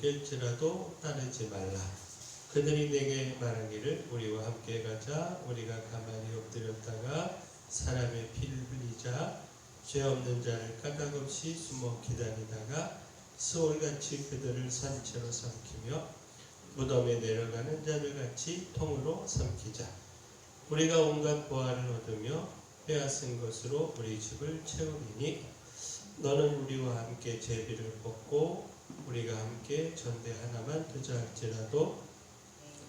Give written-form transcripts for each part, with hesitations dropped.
어쩔지라도 따르지 말라. 그들이 내게 말하기를 우리와 함께 가자. 우리가 가만히 엎드렸다가 사람의 피를 흘리자. 죄 없는 자를 까닭없이 숨어 기다리다가 스올같이 그들을 산채로 삼키며 무덤에 내려가는 자를 같이 통으로 삼키자. 우리가 온갖 보화를 얻으며 빼앗은 것으로 우리 집을 채우리니 너는 우리와 함께 제비를 뽑고 우리가 함께 전대 하나만 두자 할지라도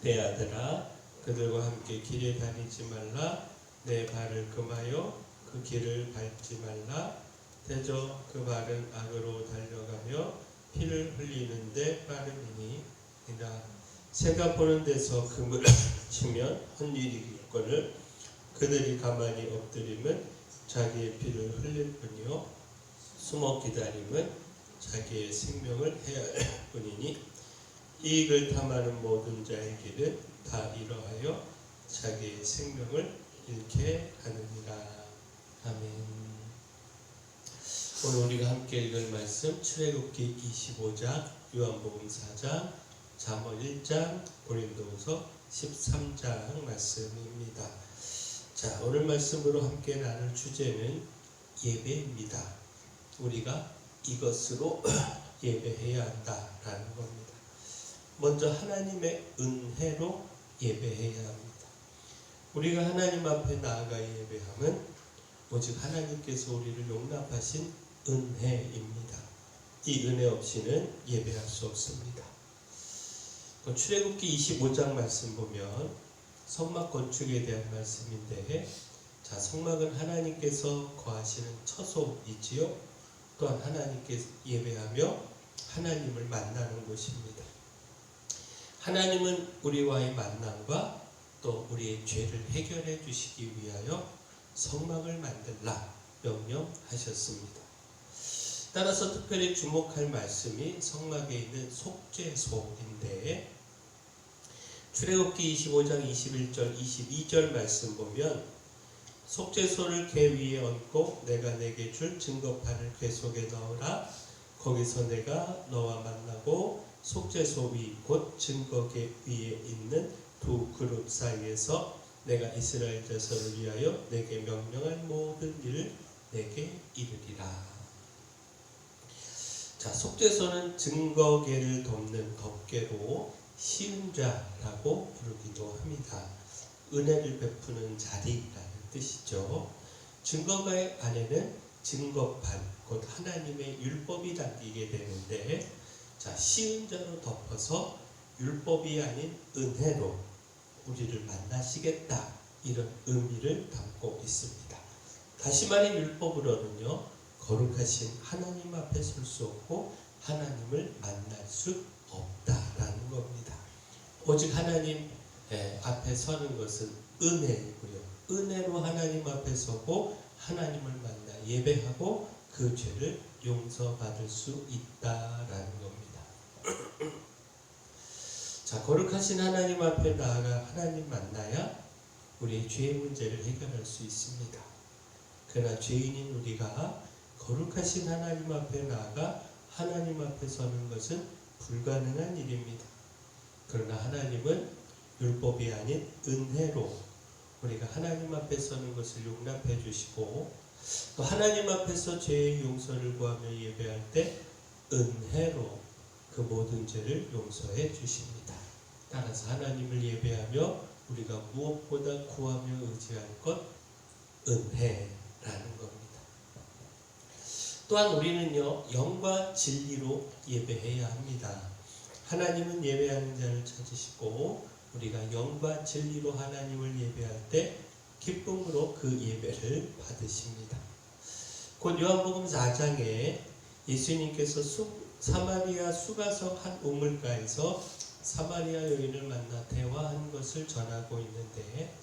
내 아들아 그들과 함께 길에 다니지 말라. 내 발을 금하여 그 길을 밟지 말라. 대저 그 발은 악으로 달려가며 피를 흘리는데 빠름이니 이라. 새가 보는 데서 금을 치면 헛일이 있거늘 그들이 가만히 엎드림은 자기의 피를 흘릴 뿐이요 숨어 기다림은 자기의 생명을 해야 할 뿐이니 이익을 탐하는 모든 자의 길은 다 이러하여 자기의 생명을 잃게 하느니라. 아멘. 오늘 우리가 함께 읽을 말씀 출애굽기 25장, 요한복음 4장, 잠언 1장, 고린도후서 13장 말씀입니다. 자, 오늘 말씀으로 함께 나눌 주제는 예배입니다. 우리가 이것으로 예배해야 한다라는 겁니다. 먼저 하나님의 은혜로 예배해야 합니다. 우리가 하나님 앞에 나아가 예배함은 오직 하나님께서 우리를 용납하신 은혜입니다. 이 은혜 없이는 예배할 수 없습니다. 출애굽기 25장 말씀 보면 성막 건축에 대한 말씀인데, 자, 성막은 하나님께서 거하시는 처소이지요. 또한 하나님께 예배하며 하나님을 만나는 곳입니다. 하나님은 우리와의 만남과 또 우리의 죄를 해결해 주시기 위하여 성막을 만들라 명령하셨습니다. 따라서 특별히 주목할 말씀이 성막에 있는 속죄소인데, 출애굽기 25장 21절 22절 말씀 보면 속죄소를 궤 위에 얹고 내가 내게 줄 증거판을 궤 속에 넣으라. 거기서 내가 너와 만나고 속죄소 위 곧 증거궤 위에 있는 두 그룹 사이에서 내가 이스라엘 자손을 위하여 내게 명령한 모든 일을 내게 이르리라. 자, 속죄소는 증거궤를 덮는 덮개로 시은자라고 부르기도 합니다. 은혜를 베푸는 자리라는 뜻이죠. 증거궤 안에는 증거판, 곧 하나님의 율법이 담기게 되는데, 자, 시은자로 덮어서 율법이 아닌 은혜로 우리를 만나시겠다, 이런 의미를 담고 있습니다. 다시 말해 율법으로는요, 거룩하신 하나님 앞에 설 수 없고 하나님을 만날 수 없다라는 겁니다. 오직 하나님 앞에 서는 것은 은혜이고요. 은혜로 하나님 앞에 서고 하나님을 만나 예배하고 그 죄를 용서받을 수 있다라는 겁니다. 자, 거룩하신 하나님 앞에 나아가 하나님 만나야 우리의 죄의 문제를 해결할 수 있습니다. 그러나 죄인인 우리가 거룩하신 하나님 앞에 나아가 하나님 앞에 서는 것은 불가능한 일입니다. 그러나 하나님은 율법이 아닌 은혜로 우리가 하나님 앞에 서는 것을 용납해 주시고, 또 하나님 앞에서 죄의 용서를 구하며 예배할 때 은혜로 그 모든 죄를 용서해 주십니다. 따라서 하나님을 예배하며 우리가 무엇보다 구하며 의지할 것, 은혜라는 겁니다. 또한 우리는요, 영과 진리로 예배해야 합니다. 하나님은 예배하는 자를 찾으시고 우리가 영과 진리로 하나님을 예배할 때 기쁨으로 그 예배를 받으십니다. 곧 요한복음 4장에 예수님께서 사마리아 수가성 한 우물가에서 사마리아 여인을 만나 대화한 것을 전하고 있는데,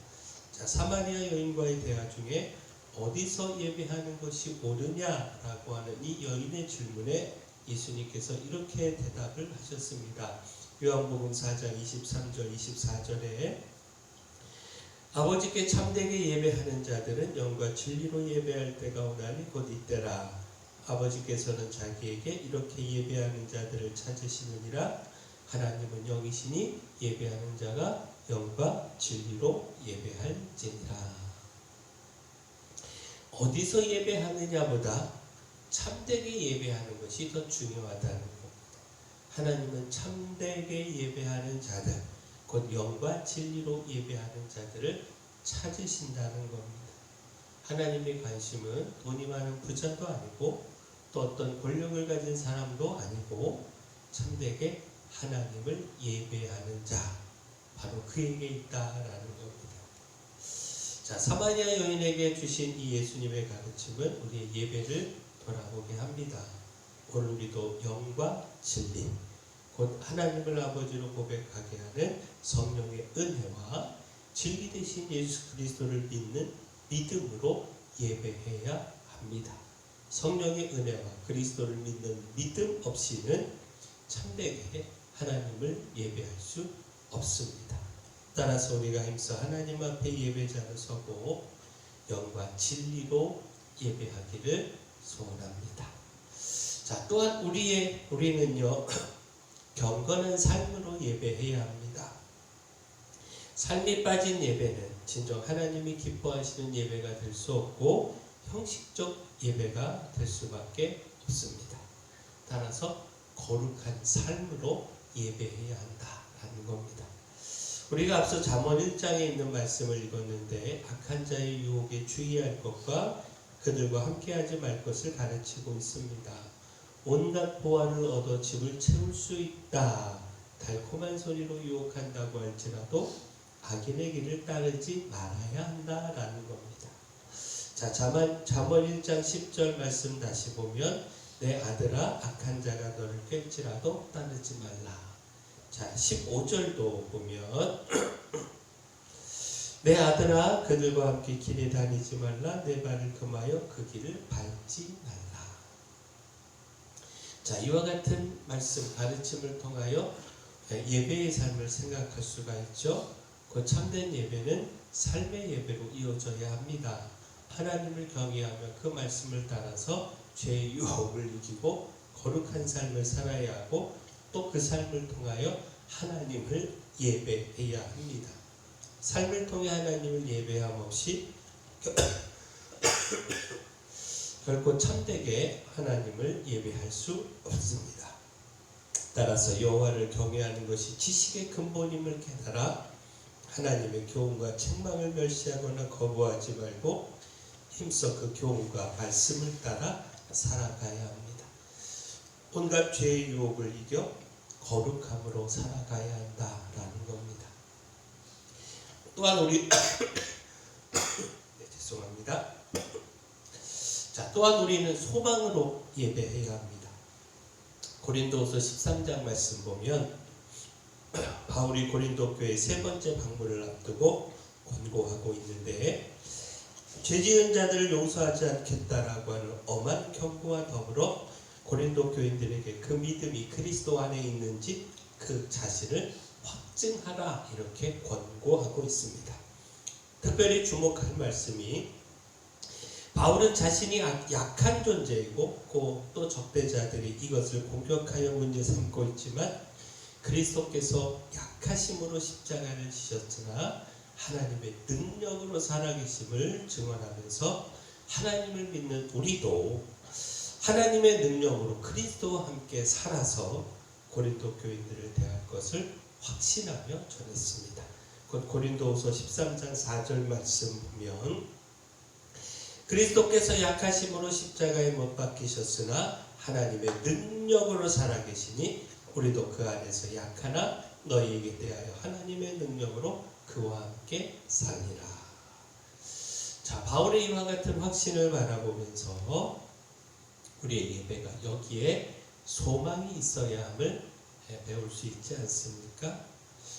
자, 사마리아 여인과의 대화 중에 어디서 예배하는 것이 옳으냐라고 하는 이 여인의 질문에 예수님께서 이렇게 대답을 하셨습니다. 요한복음 4장 23절 24절에 아버지께 참되게 예배하는 자들은 영과 진리로 예배할 때가 오나니 곧 이때라. 아버지께서는 자기에게 이렇게 예배하는 자들을 찾으시느니라. 하나님은 영이시니 예배하는 자가 영과 진리로 예배할지니라. 어디서 예배하느냐보다 참되게 예배하는 것이 더 중요하다는 겁니다. 하나님은 참되게 예배하는 자들, 곧 영과 진리로 예배하는 자들을 찾으신다는 겁니다. 하나님의 관심은 돈이 많은 부자도 아니고 또 어떤 권력을 가진 사람도 아니고 참되게 하나님을 예배하는 자, 바로 그에게 있다라는 겁니다. 자, 사마리아 여인에게 주신 이 예수님의 가르침은 우리의 예배를 돌아보게 합니다. 오늘 우리도 영과 진리, 곧 하나님을 아버지로 고백하게 하는 성령의 은혜와 진리 되신 예수 그리스도를 믿는 믿음으로 예배해야 합니다. 성령의 은혜와 그리스도를 믿는 믿음 없이는 참되게 하나님을 예배할 수 없습니다. 따라서 우리가 힘써 하나님 앞에 예배자로 서고 영과 진리로 예배하기를 소원합니다. 자, 또한 우리는요 경건한 삶으로 예배해야 합니다. 삶이 빠진 예배는 진정 하나님이 기뻐하시는 예배가 될 수 없고 형식적 예배가 될 수밖에 없습니다. 따라서 거룩한 삶으로 예배해야 한다라는 겁니다. 우리가 앞서 잠언 1장에 있는 말씀을 읽었는데 악한 자의 유혹에 주의할 것과 그들과 함께하지 말 것을 가르치고 있습니다. 온갖 보화를 얻어 집을 채울 수 있다. 달콤한 소리로 유혹한다고 할지라도 악인의 길을 따르지 말아야 한다라는 겁니다. 자, 잠언 1장 10절 말씀 다시 보면 내 아들아 악한 자가 너를 깰지라도 따르지 말라. 자, 15절도 보면 내 아들아 그들과 함께 길에 다니지 말라. 내 발을 금하여 그 길을 밟지 말라. 자, 이와 같은 말씀 가르침을 통하여 예배의 삶을 생각할 수가 있죠. 그 참된 예배는 삶의 예배로 이어져야 합니다. 하나님을 경외하며 그 말씀을 따라서 죄의 유혹을 이기고 거룩한 삶을 살아야 하고 또 그 삶을 통하여 하나님을 예배해야 합니다. 삶을 통해 하나님을 예배함 없이 결코 참되게 하나님을 예배할 수 없습니다. 따라서 여호와를 경외하는 것이 지식의 근본임을 깨달아 하나님의 교훈과 책망을 멸시하거나 거부하지 말고 힘써 그 교훈과 말씀을 따라 살아가야 합니다. 온갖 죄의 유혹을 이겨 거룩함으로 살아가야 한다라는 겁니다. 또한 우리 죄송합니다. 자, 또한 우리는 소망으로 예배해야 합니다. 고린도후서 13장 말씀 보면 바울이 고린도 교회 세 번째 방문을 앞두고 권고하고 있는데 죄지은 자들을 용서하지 않겠다라고 하는 엄한 경고와 더불어 고린도 교인들에게 그 믿음이 그리스도 안에 있는지 그 자신을 확증하라 이렇게 권고하고 있습니다. 특별히 주목할 말씀이 바울은 자신이 약한 존재이고 또 적대자들이 이것을 공격하여 문제 삼고 있지만 그리스도께서 약하심으로 십자가를 지셨으나 하나님의 능력으로 살아계심을 증언하면서 하나님을 믿는 우리도 하나님의 능력으로 그리스도와 함께 살아서 고린도 교인들을 대할 것을 확신하며 전했습니다. 곧 고린도후서 13장 4절 말씀 보면 그리스도께서 약하심으로 십자가에 못 박히셨으나 하나님의 능력으로 살아계시니 우리도 그 안에서 약하나 너희에게 대하여 하나님의 능력으로 그와 함께 살리라. 자, 바울의 이와 같은 확신을 바라보면서 우리의 예배가 여기에 소망이 있어야 함을 배울 수 있지 않습니까?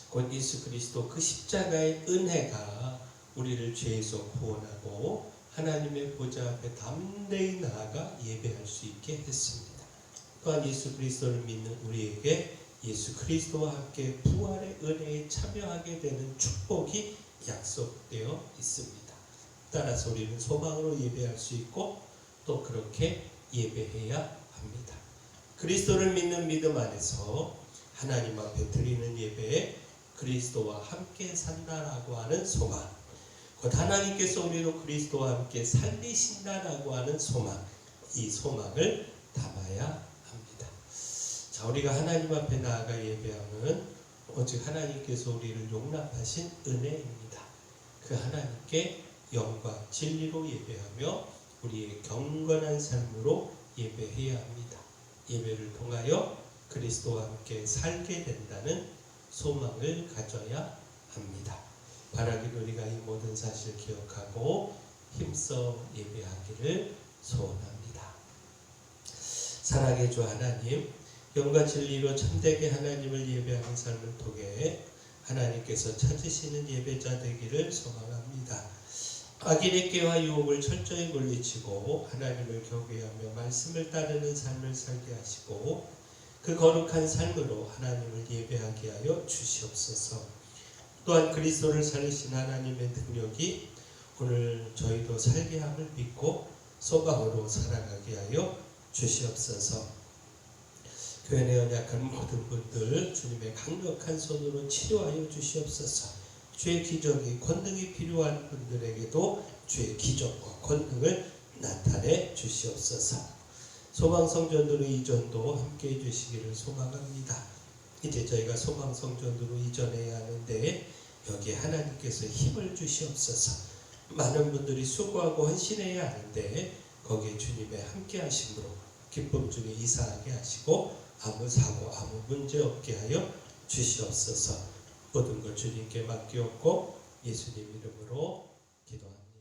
곧 예수 그리스도 그 십자가의 은혜가 우리를 죄에서 구원하고 하나님의 보좌 앞에 담대히 나아가 예배할 수 있게 했습니다. 또한 예수 그리스도를 믿는 우리에게 예수 그리스도와 함께 부활의 은혜에 참여하게 되는 축복이 약속되어 있습니다. 따라서 우리는 소망으로 예배할 수 있고 또 그렇게 예배해야 합니다. 그리스도를 믿는 믿음 안에서 하나님 앞에 드리는 예배에 그리스도와 함께 산다라고 하는 소망, 곧 하나님께서 우리로 그리스도와 함께 살리신다라고 하는 소망, 이 소망을 담아야 합니다. 자, 우리가 하나님 앞에 나아가 예배하는 오직 하나님께서 우리를 용납하신 은혜입니다. 그 하나님께 영과 진리로 예배하며 우리의 경건한 삶으로 예배해야 합니다. 예배를 통하여 그리스도와 함께 살게 된다는 소망을 가져야 합니다. 바라기를 우리가 이 모든 사실을 기억하고 힘써 예배하기를 소원합니다. 사랑의 주 하나님, 영과 진리로 참되게 하나님을 예배하는 삶을 통해 하나님께서 찾으시는 예배자 되기를 소망합니다. 악인의 깨와 유혹을 철저히 물리치고 하나님을 경외하며 말씀을 따르는 삶을 살게 하시고 그 거룩한 삶으로 하나님을 예배하게 하여 주시옵소서. 또한 그리스도를 살리신 하나님의 능력이 오늘 저희도 살게 함을 믿고 소망으로 살아가게 하여 주시옵소서. 교회 내 연약한 모든 분들 주님의 강력한 손으로 치료하여 주시옵소서. 주의 기적이 권능이 필요한 분들에게도 주의 기적과 권능을 나타내 주시옵소서. 소망성전으로 이전도 함께 해주시기를 소망합니다. 이제 저희가 소망성전으로 이전해야 하는데 여기에 하나님께서 힘을 주시옵소서. 많은 분들이 수고하고 헌신해야 하는데 거기에 주님의 함께 하심으로 기쁨 중에 이사하게 하시고 아무 사고 아무 문제 없게 하여 주시옵소서. 모든 것 주님께 맡기옵고 예수님 이름으로 기도합니다.